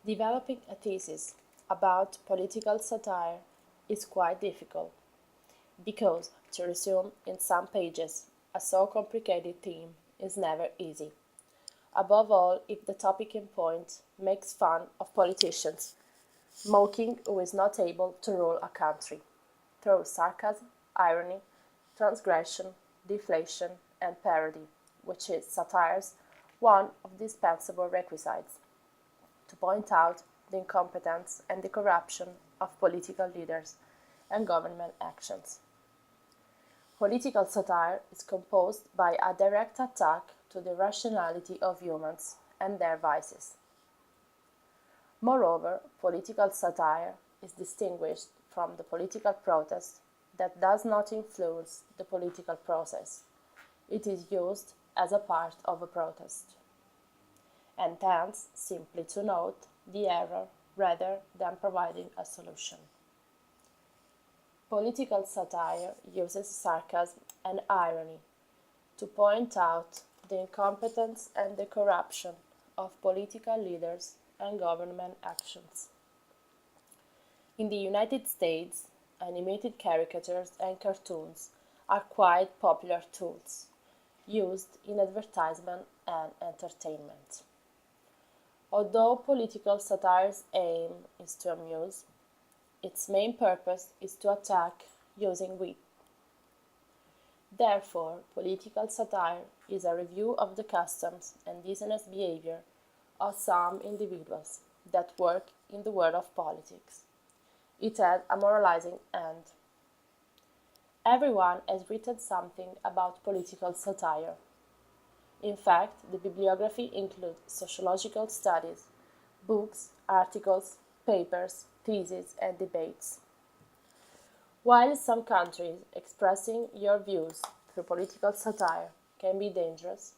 Developing a thesis about political satire is quite difficult because to resume in some pages a so complicated theme is never easy, above all if the topic in point makes fun of politicians, mocking who is not able to rule a country, through sarcasm, irony, transgression, deflation, and parody, which is satire's one of the dispensable requisites to point out the incompetence and the corruption of political leaders and government actions. Political satire is composed by a direct attack to the rationality of humans and their vices. Moreover, political satire is distinguished from the political protest that does not influence the political process. It is used as a part of a protest, and tends simply to note the error rather than providing a solution. Political satire uses sarcasm and irony to point out the incompetence and the corruption of political leaders and government actions. In the United States, animated caricatures and cartoons are quite popular tools used in advertisement and entertainment. Although political satire's aim is to amuse, its main purpose is to attack using wit. Therefore, political satire is a review of the customs and dishonest behavior of some individuals that work in the world of politics. It has a moralizing end. Everyone has written something about political satire. In fact, the bibliography includes sociological studies, books, articles, papers, theses, and debates. While in some countries expressing your views through political satire can be dangerous,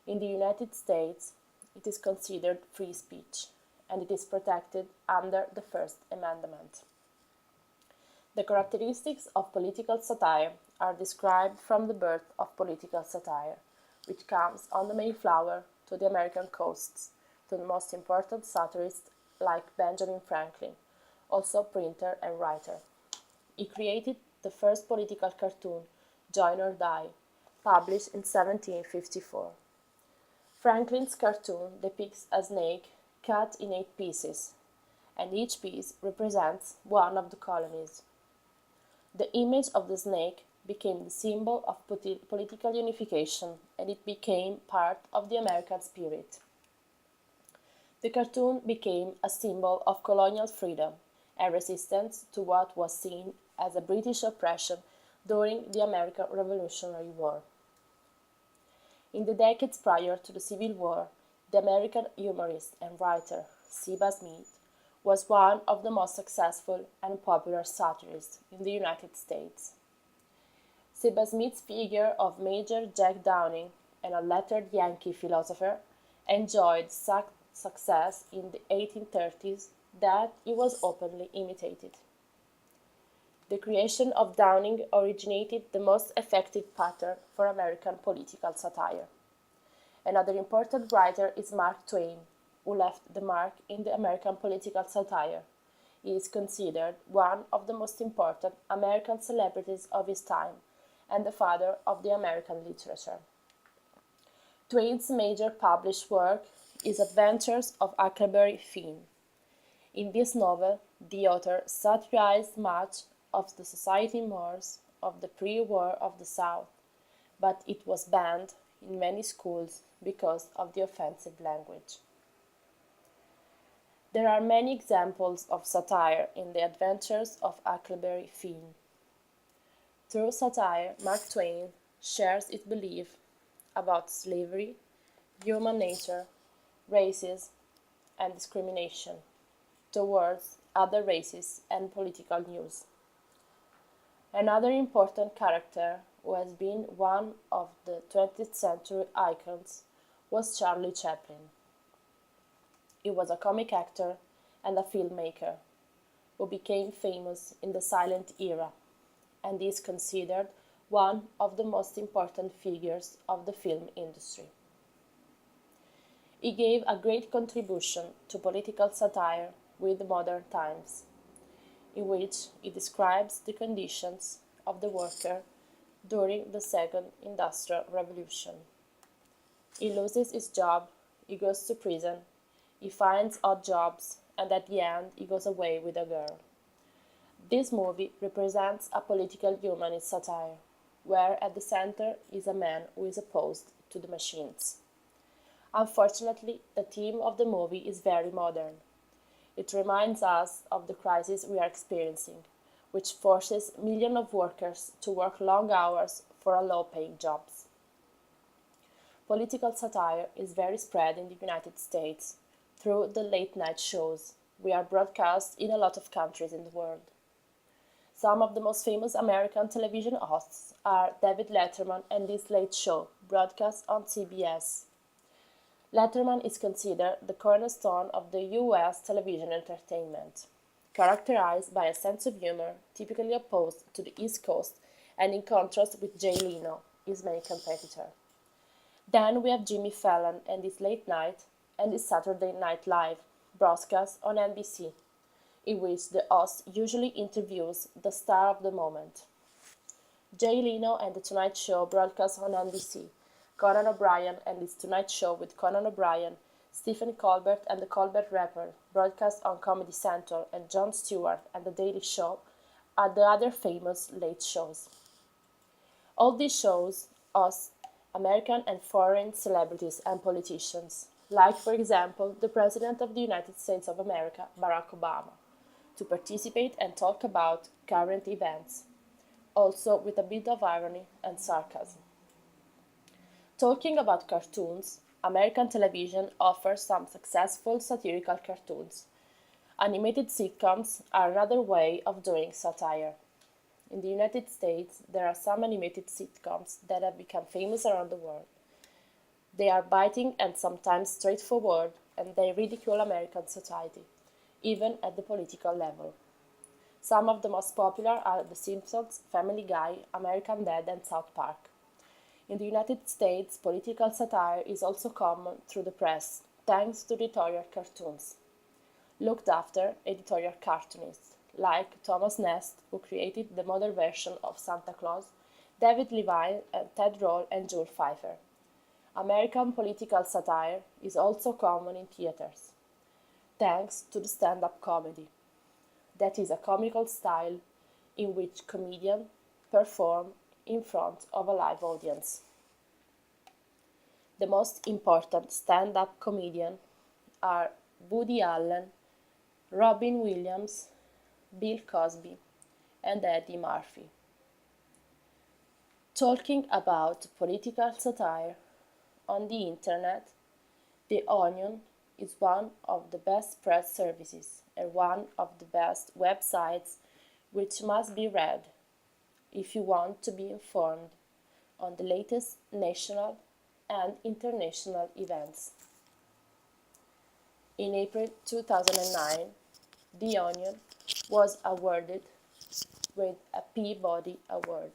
in the United States it is considered free speech and it is protected under the First Amendment. The characteristics of political satire are described from the birth of political satire, which comes on the Mayflower to the American coasts, to the most important satirists like Benjamin Franklin, also printer and writer. He created the first political cartoon, Join or Die, published in 1754. Franklin's cartoon depicts a snake cut in 8 pieces, and each piece represents one of the colonies. The image of the snake became the symbol of political unification, and it became part of the American spirit. The cartoon became a symbol of colonial freedom and resistance to what was seen as a British oppression during the American Revolutionary War. In the decades prior to the Civil War, the American humorist and writer Seba Smith was one of the most successful and popular satirists in the United States. Seba Smith's figure of Major Jack Downing, an unlettered Yankee philosopher, enjoyed such success in the 1830s that he was openly imitated. The creation of Downing originated the most effective pattern for American political satire. Another important writer is Mark Twain, who left the mark in the American political satire. He is considered one of the most important American celebrities of his time and the father of the American literature. Twain's major published work is Adventures of Huckleberry Finn. In this novel, the author satirized much of the society mores of the pre-war of the South, but it was banned in many schools because of the offensive language. There are many examples of satire in the Adventures of Huckleberry Finn. Through satire, Mark Twain shares his belief about slavery, human nature, racism, and discrimination towards other races and political news. Another important character who has been one of the 20th century icons was Charlie Chaplin. He was a comic actor and a filmmaker who became famous in the silent era and is considered one of the most important figures of the film industry. He gave a great contribution to political satire with modern times, in which he describes the conditions of the worker during the Second Industrial Revolution. He loses his job, he goes to prison, he finds odd jobs, and at the end he goes away with a girl. This movie represents a political humanist satire, where at the center is a man who is opposed to the machines. Unfortunately, the theme of the movie is very modern. It reminds us of the crisis we are experiencing, which forces millions of workers to work long hours for low-paying jobs. Political satire is very spread in the United States through the late-night shows. We are broadcast in a lot of countries in the world. Some of the most famous American television hosts are David Letterman and His Late Show, broadcast on CBS. Letterman is considered the cornerstone of the U.S. television entertainment, characterized by a sense of humor typically opposed to the East Coast and in contrast with Jay Leno, his main competitor. Then we have Jimmy Fallon and His Late Night and His Saturday Night Live, broadcast on NBC, in which the host usually interviews the star of the moment. Jay Leno and The Tonight Show broadcast on NBC, Conan O'Brien and His Tonight Show with Conan O'Brien, Stephen Colbert and The Colbert Report, broadcast on Comedy Central, and Jon Stewart and The Daily Show are the other famous late shows. All these shows host American and foreign celebrities and politicians, like, for example, the President of the United States of America, Barack Obama, to participate and talk about current events, also with a bit of irony and sarcasm. Talking about cartoons, American television offers some successful satirical cartoons. Animated sitcoms are another way of doing satire. In the United States, there are some animated sitcoms that have become famous around the world. They are biting and sometimes straightforward, and they ridicule American society, even at the political level. Some of the most popular are The Simpsons, Family Guy, American Dad, and South Park. In the United States, political satire is also common through the press, thanks to editorial cartoons. Looked after editorial cartoonists, like Thomas Nast, who created the modern version of Santa Claus, David Levine, and Ted Roll and Joel Pfeiffer. American political satire is also common in theaters, thanks to the stand-up comedy. That is a comical style in which comedians perform in front of a live audience. The most important stand-up comedians are Woody Allen, Robin Williams, Bill Cosby, and Eddie Murphy. Talking about political satire, on the internet, The Onion is one of the best press services and one of the best websites which must be read if you want to be informed on the latest national and international events. In April 2009, The Onion was awarded with a Peabody Award.